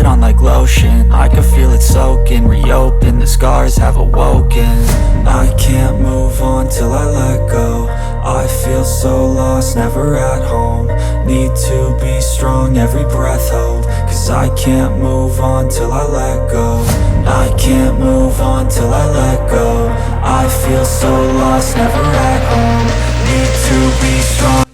on like lotion. I can feel it soaking, reopen, the scars have awoken. I can't move on till I let go. I feel so lost, never at home. Need to be strong, every breath hold. Cause I can't move on till I let go. I can't move on till I let go. I feel so lost, never at home. Need to be strong.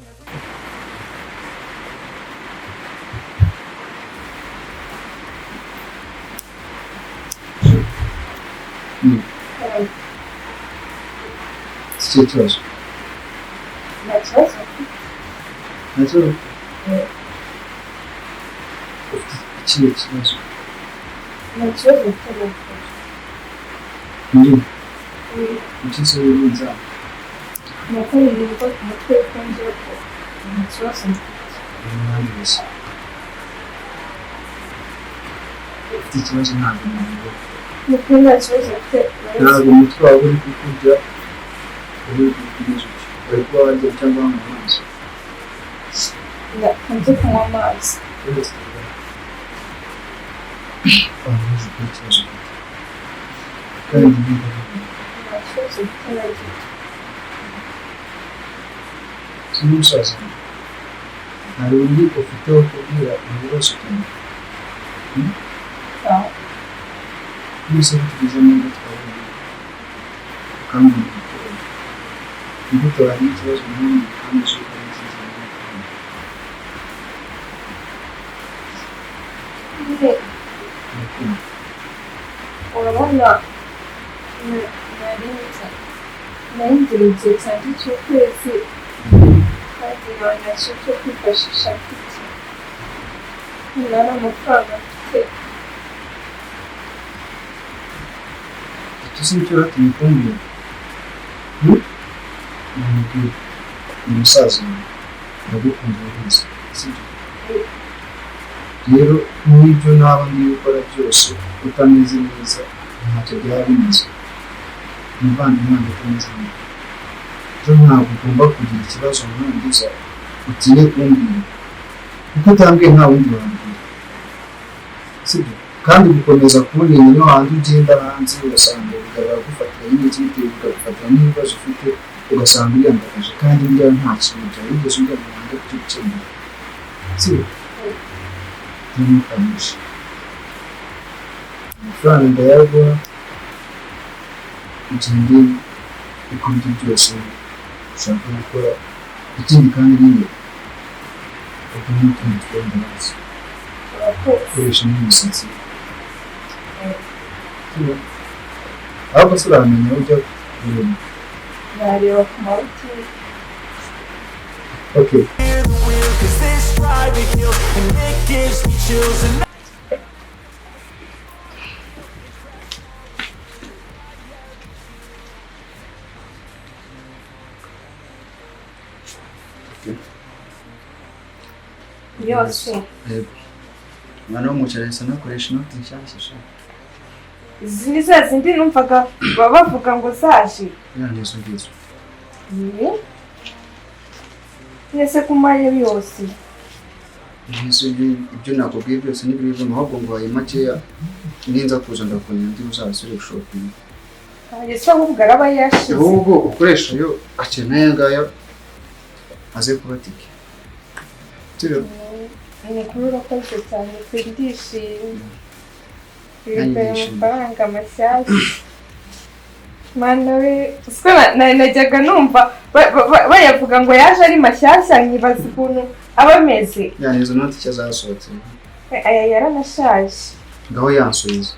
Сейчас. Началось? Началось? Началось. Началось? Нет. Учиться нельзя. Я понял, вот мы началось. Нравится. Сейчас надо. Ну, началось. Да, мы справили куда. Прикладывать cyangwa amazi. Да, hanze kunywa amazi. Amazi kwicaza. Kandi Началось iterambere. Simusaza. Hari undi ufite aho kubwira ibibazo cyane. Ah. Bisa tugeze mu gutwara. Kandi imbuto hari ikibazo n'ubundi kandi ushobora kuziza urabona nari ngira igihe cyanjye cy'ukwezi kandi nabasha cyo kwifashisha mfite nta n'amafaranga mfite tuzi icyo ratumye kumbwira ni umusaza ndagukunda wese sibyo rero n'ibyo naba ndi gukora byose utameze neza ntacyo byaba bimeze umuvandimwe utameze neza ejo ntabwo ugomba kugira ikibazo nkangiza utinye kumbwira kuko utambwiye nta wundi wambwira sibyo kandi gukomeza kumbwira no hanze ugenda hanze ugasanga bigaragara gufatira n'iki bitewe ugafatira n'ibibazo ufite ugasanga uyandagaje kandi njya nta kintu byari bigeze ujya mu Rwanda cyo gukemura sibyo n'umukamisha amafaranga ndayaguha ugende ukora ibyo byose ushaka gukora ikindi kandi nyine ukora n'utundi twenda hasi ukoresha n'imisatsi ahubwo se uramenya ujya kureba nareba ku mabutike. Okay. Yose. Mwana w'umuceri asa nakoresha inoti nshyashya sha. Izi ni za zindi numvaga bavuga ngo zaje. Yangezo ngizo. Nese kumaye yose. Yesu ibyo nakubwiye byose n'ibirivo ahubwo ngo ayi makeya ninza kuza ndakunya ndi uzasure shopping. Yesu ahubwo araba yashize. Ahubwo ukoresha yo akeneye ngaya aze kubatike. Tiro. Ni kurura kwaje cyane kwindishimye. Ibyo amafaranga mashyashya. Mana we najyaga numva bayavuga ngo yaje ari mashyashya nkibaza ukuntu abameze. Izo noti cyazasohotse. Aya yaranashaje. Ngaho yansubiza.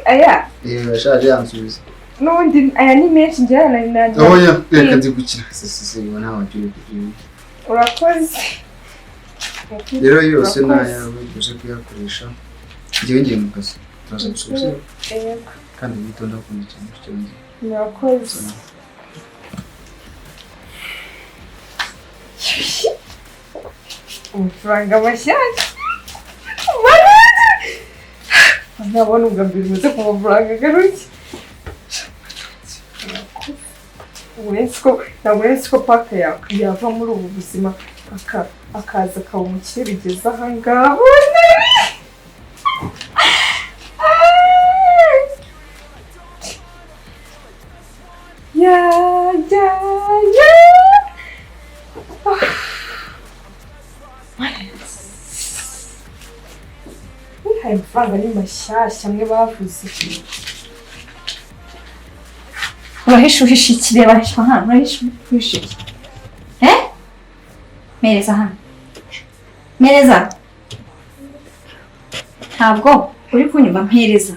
Aya? Yashaje yansubiza. N'ubundi aya ni menshi njye nari oya reka ndi gukira sisi ubona wagiye kugira. Urakoze. Rero yose nayawe uze kuyakoresha. Ngiye mu kazi. Turaza gusubiza. Yego. Kandi witonda kundi cyane cyane. Murakoze. Amafaranga mashyashya. Nabona ubwambere umaze ku mafaranga garuke. Ntabwo nzi ko paka yava muri ubu buzima akaza akaba umukire bigeze aha ngaha. hari amafaranga ni mashyashya amwe bavuze. Urahisha iki reba hisha hano urahisha iki mereza hano mereza ntabwo uri kunyumva mpereza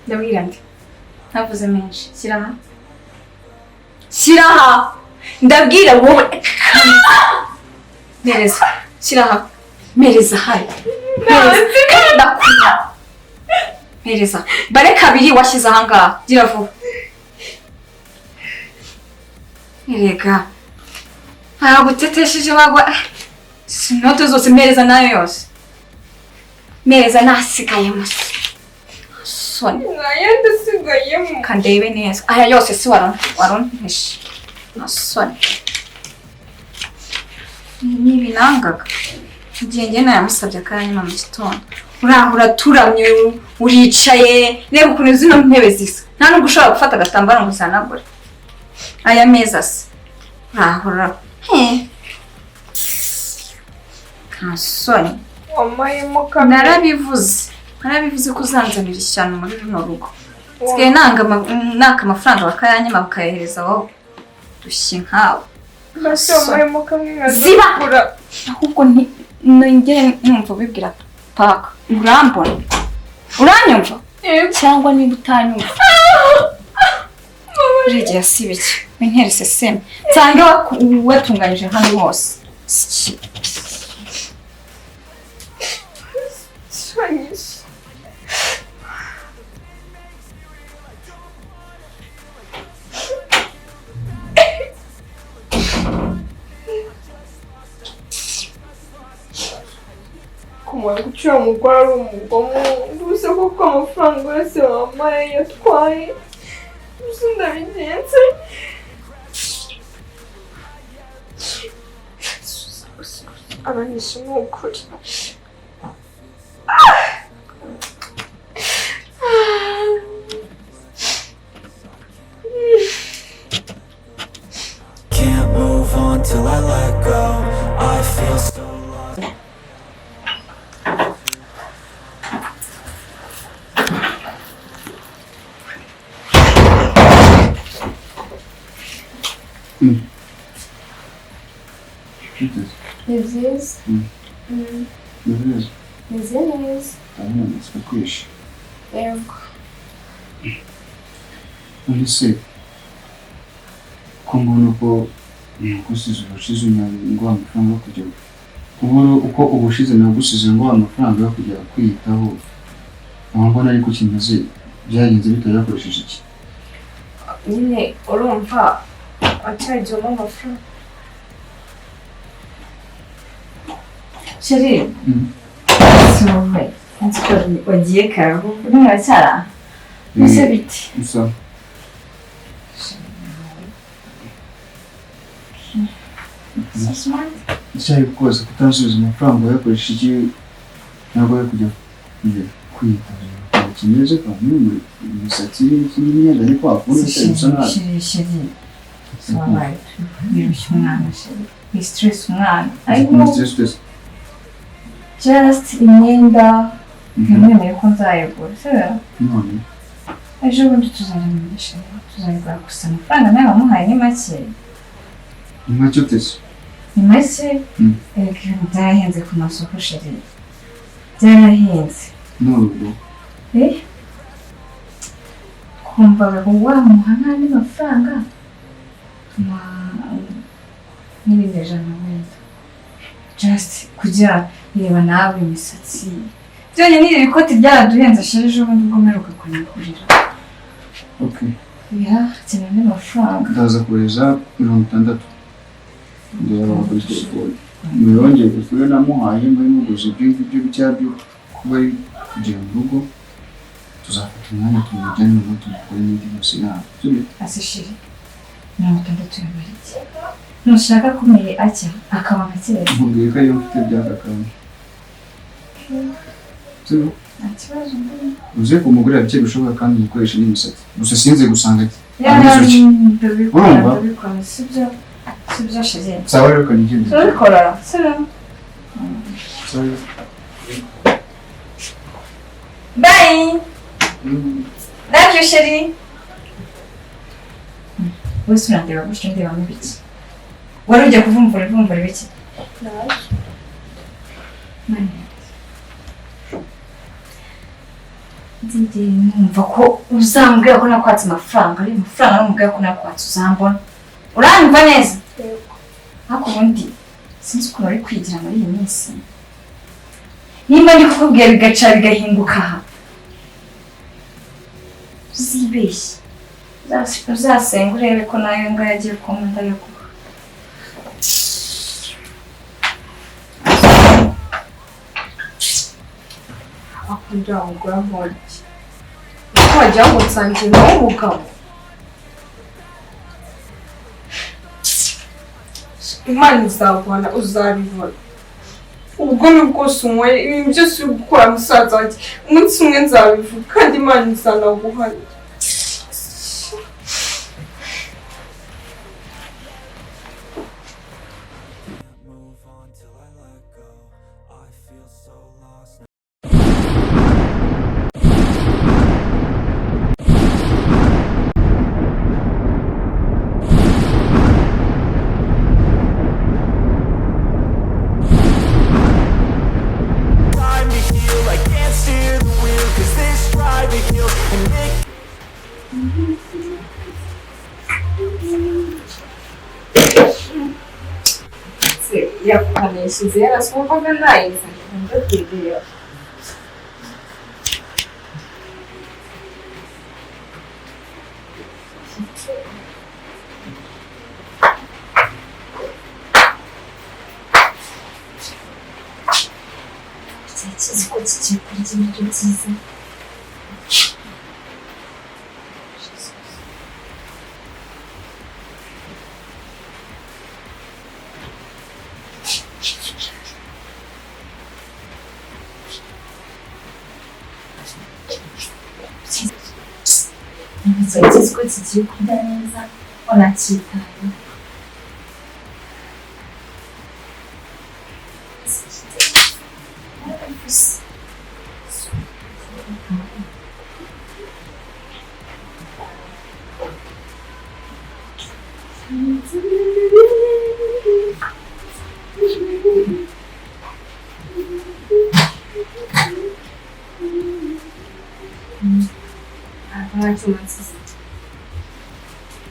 ndabwira ndi navuze menshi shyira aha ndabwira wowe mereza shyira aha mereza hari ndakunda mereza bare kabiri washyize ahangaha gira vuba erega gutetesheje wagwa sinote zose mereza nayo yose mereza nasigayemo soni Mwayenda usigayemo. kandebe neza aya yose si warontishe nasoni nibi nangaga igihe nayamusabye akanyuma mu gitondo urahura turamye uricaye reba ukuntu zino ntebe zisa nta nubwo ushobora gufata agatambaro ngo usanagure aya meza se urahura kasoni Wamayemo kabiri. narabivuze ko uzanzanira ishyano muri runo rugo sigaye naka amafaranga bakayanyima bakayahereza wowe dushye nkawe Basi wamayemo kamwe ziba ahubwo nongere numva ubibwira paka urambona uranyumva cyangwa niba utanyumva urigiye si biki winterese seme nsange watunganyije hano hose Shanyisha. Kumara gucira umugore ari umugomo ubuze kuko amafaranga yose wamaye yatwaye ubuze ndabigenze abanyisha ni ukuri Can't move on till I let go. I feel so lost. Nziza nziza Sikakwishe. yego None se ko mbona ko nagusize ubushize nguha amafaranga yo kujya kubura uko ubushize nagusize nguha amafaranga yo kujya kwiyitaho mbona ariko kimeze byagenze bitayakoresheje iki nyine urumva acyajyamo amafaranga sheri sowe nziko wagiye kare uracyara ese biti gusa icyayi rwose kutansubiza amafaranga wayakoresha iki ntabwo yo kujya kwiyitaho kimeze kandi imisatsi n'imyenda ariko wakunda se gusa nabi sheri sowe birushya umwana sheri ni stress umwana ariko just imyenda ntimwemere ko nzayigura sibyo none ejo bundi tuzayimenyesha tuzayigura gusa amafaranga nawe wamuhaye ni make ni make utese ni make ibintu byarahenze ku masoko sheri byarahenze n'urugo kumvaga ngo wamuha n'andi mafaranga n'ibindi ijana wenda just kugira reba nawe imisatsi byonyine iri ikoti byaraduhenze sheri ejo bundi ubwo mperuka kunyigurira hakeneye andi mafaranga ndaza kohereza 60 ndeba kuri telefone mwongeye gusubira namuhaye muri muguzi ibyo byabyo kuba ari kujya mu rugo tuzafata umwanya tumujyane mu rugo tumukore n'indi yose yabo ase sheri 60 yamarike ntushaka kumere atya akaba makere mbwiye ko ariyo mfite byakakanye nta kibazo uze kumugurira bike bishoboka kandi umukoresha n'imisatsi gusa sinze gusanga ndabikora sibyo sheri sawa rero kanigende turabikora sibyo Sorry. Bye. Love you, chérie. Wese urandeba gutyo ndeba mu biki? Wari ujya kuvumbura ibiki? Naje. Ndi numva ko uzambwira ko nakwatse amafaranga, ari amafaranga n'umubwira ko nakwatse uzambona. Uranyumva neza? Yego. Ariko ubundi sinzi ukuntu ari kwigira muri iyi minsi. Nimba ndi kukubwira bigaca bigahinduka aha. Uzibeshye. Uzasenga urebe ko nayo ngo yagiye kumva ndayaguha. Akunda umugore nk'iki. Uko wagira ngo nsangiye nawe umugabo. Imana izabona uzabibona. Ubugome bwose unyweye ibintu byose uri gukora musaza wanjye umunsi umwe nzabivuga kandi Imana izanaguhana. Yakuhaneshize yarasumvaga nayiza ndakwiriye. Kizi ko kigiye kurya ibiryo byiza. Kizi ko kigiye kurya neza wanacyitaye.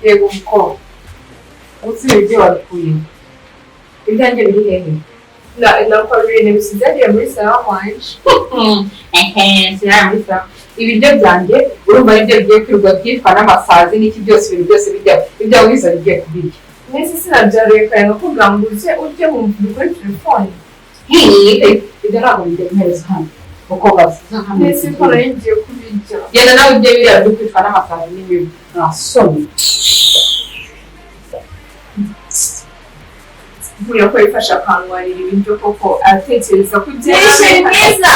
Yego uko uzi ibyo wabikuye ibyanjye biri hehe nako ibintu bisigaye muri sara wanje sira muri sara ibiryo byanjye urumva ibyo bigiye kwirwa byitwa n'amasazi n'iki byose ibintu byose bijya wiza bigiye kubirya mwese sinabyarekanye no kugira ngo uze ujye wumva kuri telefone ibyo ntabwo bijya bihereza hano uko basa mwese ko naringiye kubirya genda nawe ibyo biriya byo kwitwa n'amasazi n'ibibi nasomye Vuya ko ifasha kanwarira ibintu koko aratekereza ko ibyo Neza.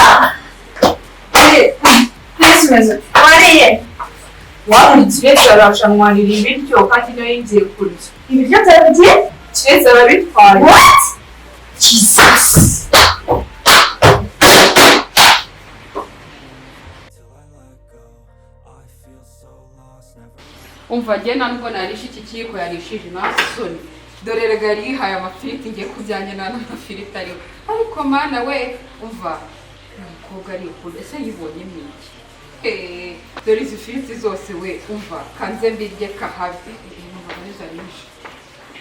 Neza. Wariye. Wari kireza arashanwarira ibiryo kandi no yingiye kurya. Ibiryo byagiye? Kireza arabitwaye. What? Jesus. Umva gena nubwo narisha iki kiyiko yarishije nasoni. Dore rega yari yihaye amafiriti ngiye kujyanye n'amafiriti ariho. Ariko mana we umva umukobwa ari ukunda ese yibonye miki. Dore izi firiti zose we umva kanze mbirye kahavi ibintu babariza nishe.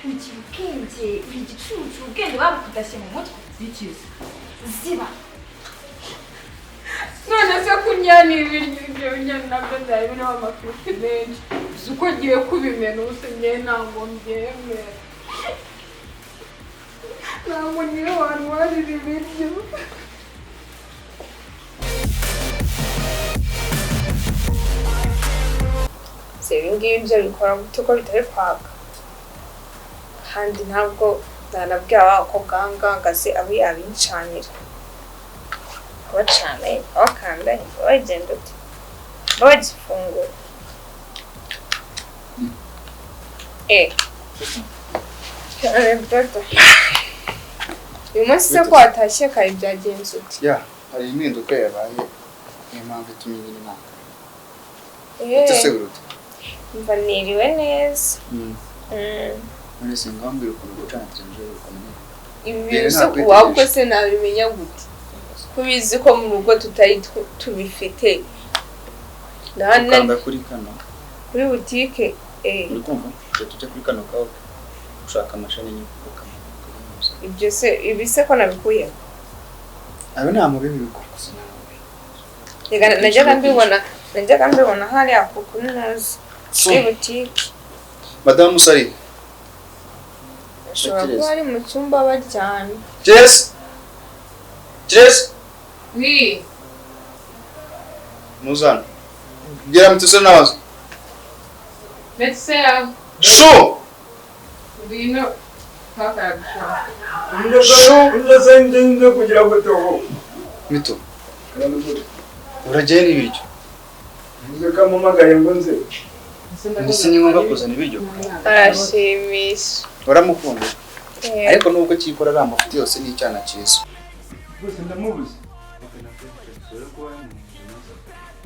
Ubwenge igicucu ubwenge babukudashye mu mutwe Zikiza. ziba. None se kunyana ibiryo nyana nabyo byari birimo amafiriti menshi. Uko ngiye kubimena ubusenye ntabwo mbyemera. Ntabwo niyo abantu warira ibiryo. Se ibingibi byo bikora gute ko bitari kwaka kandi ntabwo nanabwira abakobwa ahangaha se abi abincanira bacana bakanda bagenda uti bagifungura cyane bata uyu munsi se ko watashye kare byagenze uti ya hari impinduka yabaye niyo mpamvu itumye nyine naka ese uruta mva niriwe neza none se ngambira ukuntu gucana televiziyo ukamenya ibi se wabwo se nabimenya gute kubizi ko mu rugo tutari tubifite kanda kuri kano kuri butike uri kumva tujya kuri kano kawe ushaka amashani y'ukuka ibyo se ibi se ko nabikuye ayo nta mubibi bikoze najyaga mbibona hariya kuri ntuzi kuri butike madamu Sari ashobora kuba ari mu cyumba baryamye Jess oui muzana gera mutse nabaza Metsera sho bino paka ndazende kugira ngo toho mito urajye n'ibiryo nze kamumagaye ngo nze ndetse ni ngombwa kuzana ibiryo arashimisha baramukunda ariko nubwo cyikora ari amafuti yose n'icyana cyiza bose ndamubuze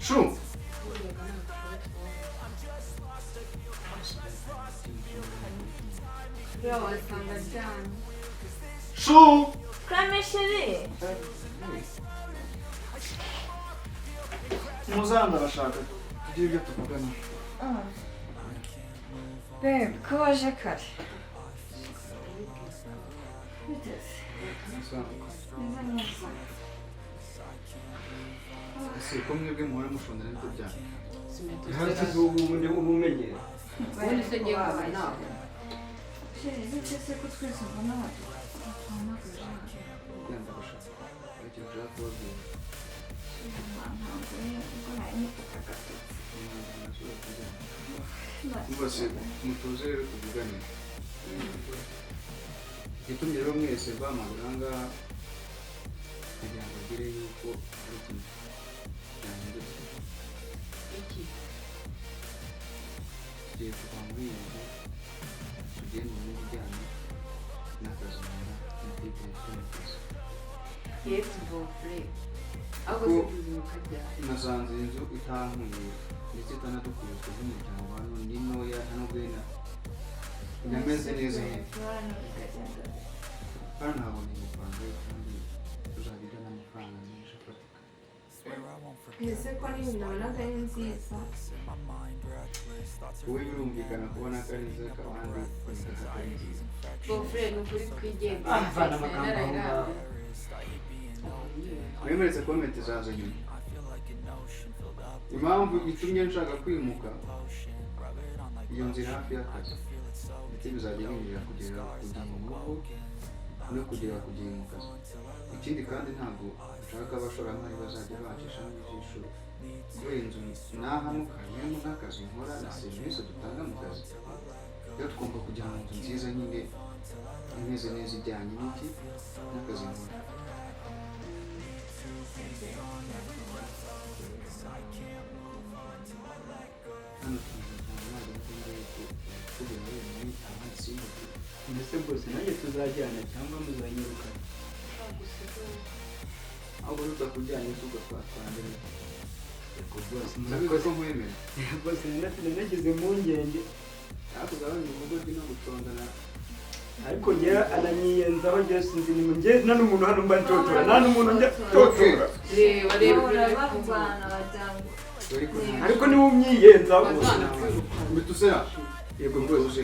shu shu Kame chérie. muzanda bashaka kugira ibyo tuvugana Babe, ko waje kare? ese ko mwebwe muhora mushondana n'ibyo byanyu hasi ubundi ubumenye ubundi se ngiye kuba nawe Chérie, bityo se ko twese mbona yanda bashaka icyo ushaka kubabwira bose mutuze rero tuvugane igitumye rero mwese bamagura ngaha kugira ngo agire yuko ari ikintu cyahindutse tugiye kuva muri iyi nzu tugiye mu bindi bijyanye n'akazi nkora n'itekerezo n'akazi yesu bofre nasanze iyi nzu itankuye ndetse itanadukurizwa nk'umuryango hano ni ntoya hano bwena inameze neza hano ntabona amafaranga kandi tuzagira n'amafaranga menshi afatika ese ko n'ibintu nabonaga ari nziza wowe birumvikana kubona ko ari nziza kabandi atari nziza bofre ni ukuri twigenga avana amagambo aho ngaho wemeretse komenti zaza nyuma impamvu itumye nshaka kwimuka iyo nzira hafi y'akazi ndetse bizajya binjira kugera ku gihe mu rugo no kugera ku gihe mu kazi ikindi kandi ntabwo nshaka abashoramari bazajya bacishamo ijisho kubera inzu nahamukanyemo n'akazi nkora na serivisi dutanga mu kazi rero tugomba kugira mu nzu nziza nyine imeze neza ijyanye n'iki n'akazi nkora mbese bose nanjye tuzajyana cyangwa muzanyirukana aho uruta kujyana isuka twatwandira yego bose murakoze ko mwemera bose nagize impungenge ariko ugabanya umugozi no gutondana ariko njyewe ananyiyenzaho njyewe sinzi ni njye nta n'umuntu hano mba ntotora nta n'umuntu njya totora reba barwana bajyango. ariko niwe umyiyenzaho bitusera yego rwose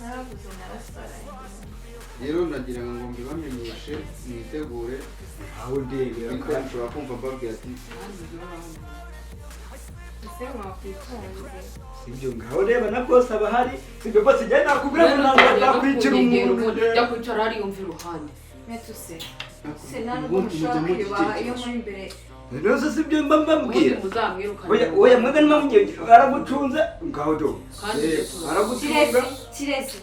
Naraguze narasaraye. rero nagira ngo mbibamenyeshe mwitegure aho ndebera ariko kandi nshobora kumva mbabwira ati ese mwakwitonze sibyo ngaho reba na bose aba hari sibyo bose njye nakubwira ngo nakwicira umuntu jya kwicara hariya umva iruhande Metuse. Se ntabwo ushaka kwibaha iyo muri imbere. rwose sibyo mba mbabwira muzamwirukane oya mwebwe nimamubwiye aragutunze ngaho do aragutunga Kirezi.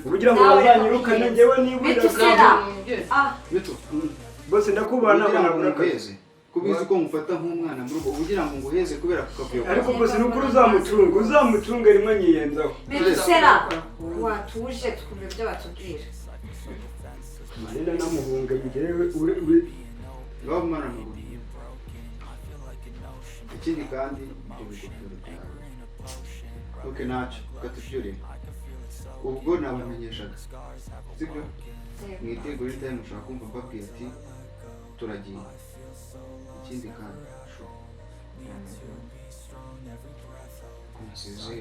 kugira ngo bazanyirukane njyewe nibwira Metusera. bito bose ndakubana nabona kweze kubizi ko mufata nk'umwana mu rugo ugira ngo nguheze kubera kukavuye ariko bose nukuri uzamutunga rimwe nyiyenzaho Metusera. Watuje tukumva ibyo batubwira. marina namuhunga ngewe uri Ngaho mwana mugufi. Ikindi kandi ibyo bigofero byawe. Okay, ntacyo ukatubyure. Ubwo nabamenyeshaga. Sibyo? Mwitegure time ushaka kumva babwira ati turagiye. Ikindi kandi umusize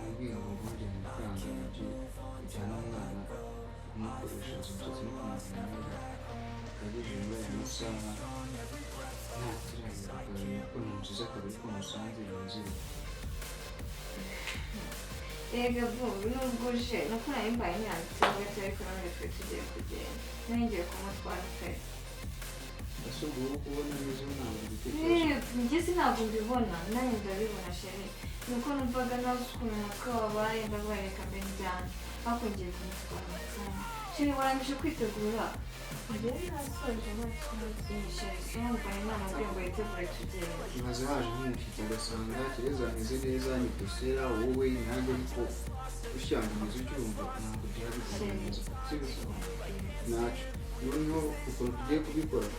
umbwira ngo ngujye mu mafaranga ujyana umwana kumukoresha umusatsi no kumuvura akagije muri aya masaha nta kirahira ko numusize akabiri ko musanze Inzira. Ega vuba nubwo uje nuko nari mbaye nyanditseho gato ariko none twe tugiye kugenda nongeye kumutwara pe ese ubwo uri kubona neza ntabwo bitekerezo njye sinabwo mbibona nanjye ndabibona sheri nuko numvaga nazi ukuntu umutwe wabaye ndabareka mbe njyana ariko ngiye kumutwara amafaranga sheri warangije kwitegura rero nasoje sheri yambaye inama mbwiye ngo yitegure tugende maze haje nk'umushyitsi ugasanga Kireza ameze neza ni dosera wowe nanjye ariko ushyangiriza ucyumva ntabwo byari bikomeza sibyo ntacyo noneho ukuntu tugiye kubikora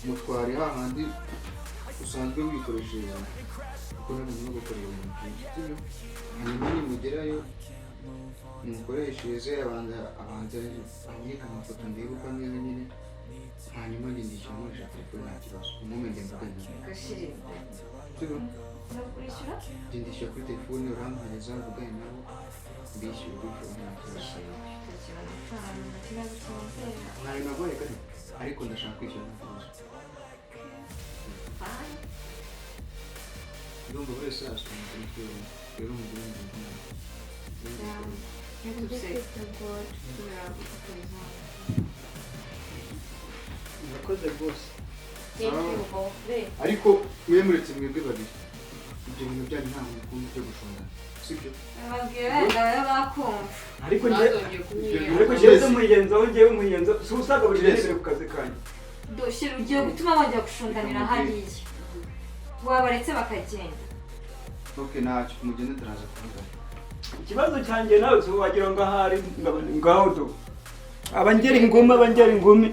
mutware hahandi usanzwe wikoreshereza kuko ntabwo no gukorera umuntu byinshi sibyo hanyuma nimugerayo mukoreshereze abanza anyereka amafoto ndibuka neza nyine hanyuma ndindishyura nkoresha telefone nta kibazo umumenye mvuganye gashiri sibyo ndakwishyura ndindishyura kuri telefone urampereza mvuganye nabo mbishyura gutyo nta kibazo ntayo nagoye kare ariko ndashaka kwishyura nta kibazo ndumva buri wese yasoma kuri twebwe rero umugore ndumva murakoze rwose ariko mwe muretse mwebwe babiri ibyo bintu byanyu nta muntu ukunda byo gushondana sibyo babwira wenda baba bakumva ariko njyewe muyigenzaho njyewe muyigenza si usaga buri gihe ku kazi kanyu doshyira ugiye gutuma bajya gushundanira hariya wabaretse bakagenda okay ntacyo mugende turaza kuvugana ikibazo cyanjye nawe wagira ngo ahari ngaho do abangera ingumi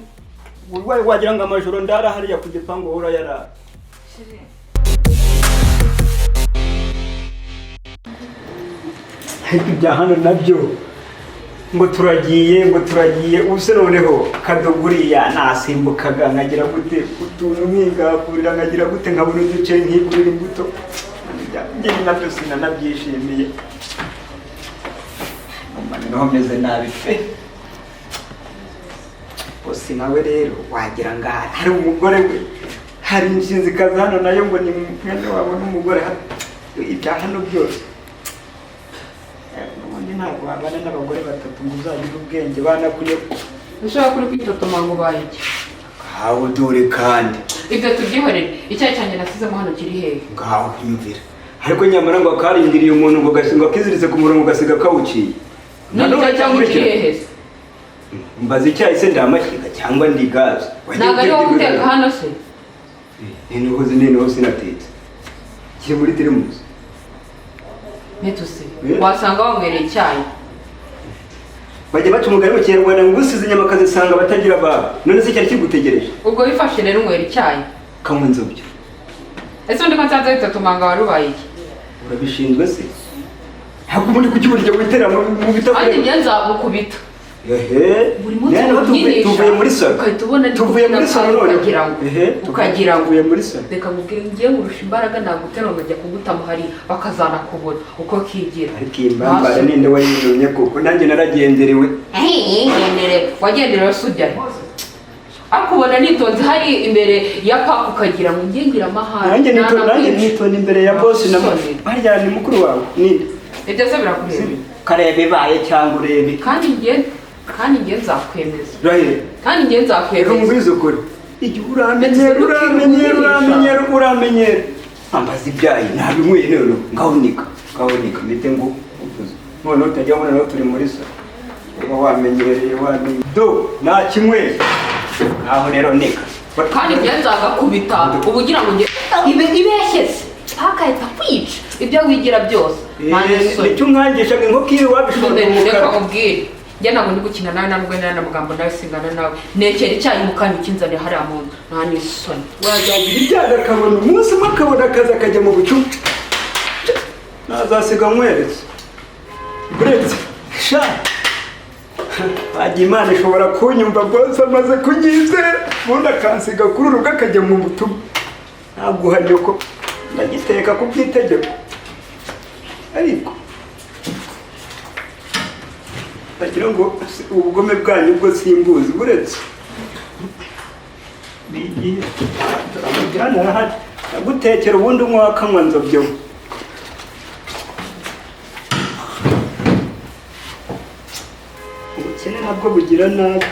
wagira ngo amajoro ndara hariya ku gipangu uhora yarara ariko ibya hano nabyo ngo turagiye ubuse noneho kadoguriya nasimbukaga nkagira gute utuntu nkigapurira nkagira gute nkabona uduce nkigurira imbuto njye nabyo sinanabyishimiye noneho meze nabi pe bose nawe rero wagira ngo hari umugore we hari inshinzikazi hano nayo ngo ni mwene wabo n'umugore ibya hano byose ubundi ntabwo wabana n'abagore batatu ngo uzagire ubwenge banakuye ushobora kuri kwitotoma ngo ubaye iki ngaho dore kandi ibyo tubyihorere icyayi cyanjye nasizemo hano kiri hehe ngaho kwiyumvira ariko nyamara ngo akarindiriye umuntu ngo akiziritse ku murongo ugasiga kawuciye none cyangwa kiri hehe mbaza icyayi se ndamashyiga cyangwa ndi gaze ntabwo ari wowe uteka hano se niho sinatetse kiri muri teremusi netuse wasanga wanywereye icyayi bajya baca umugani mu kinyarwanda ngo usize inyama akazisanga batagira ababo none se cyari kigutegereje ubwo wifashe rero unywera icyayi kanywa inzobyo ese undi ko nsanze bitotoma ngo wari ubaye iki urabishinzwe se ntabwo ubundi kukiburya witera mu bitako kandi njye nzagukubita buri munsi tuvuye muri salo ukahita ubona tuvuye muri salo ukagira ngo muri salo reka mubwire ngiye nkurusha imbaraga nagutera nkajya kugutama hari bakazanakubona uko kigira ariko iyi mbambara ninde wayizonye kuko nanjye naragenderewe wagenderewe se ujya akubona nitonze hari imbere ya paka ukagira ngo ngiye ngira amahane nanjye nitonde imbere ya bosi na harya ni mukuru wawe ninde ibyo se birakureba karebe baye cyangwa urebe kandi njye nzakwemeza kandi njye reka nzakwemeza mubwize ukuri igihe uramenyera ambaza ibyayi ntabinyweye rero ngaho nika mite ngo uvuze noneho utajya ubona naho turi muri salo uba wamenyereye do nta kimwe aho rero nika kandi njye nzagakubita uba ugira ngo ibeshyeze pakahita kwica ibyo wigira byose nicyo umwangishaga inkoko iyo wabishobora reka mubwire njye ntabwo ndi gukina nawe nta n'ubwo na mugambo nawe singana nawe nekera icyayi mukanya ukinzanira hariya mu nzu nta n'isoni wazagira ibyago akabona umunsi umwe akabona akazi akajya mu bucucu nazasiga nkweretse uretse sha wagira Imana ishobora kunyumva bose amaze kunyizera ubundi akansiga kuri urugo akajya mu butumwa ntaguhanye ko ndagiteka ku bw'itegeko ariko ndagira ngo ubugome bwanyu bwo simbuzi buretse bigiye turamujyana arahari agutekera ubundi umwe wakanywa nzobyo ubukene nabwo bugira nabi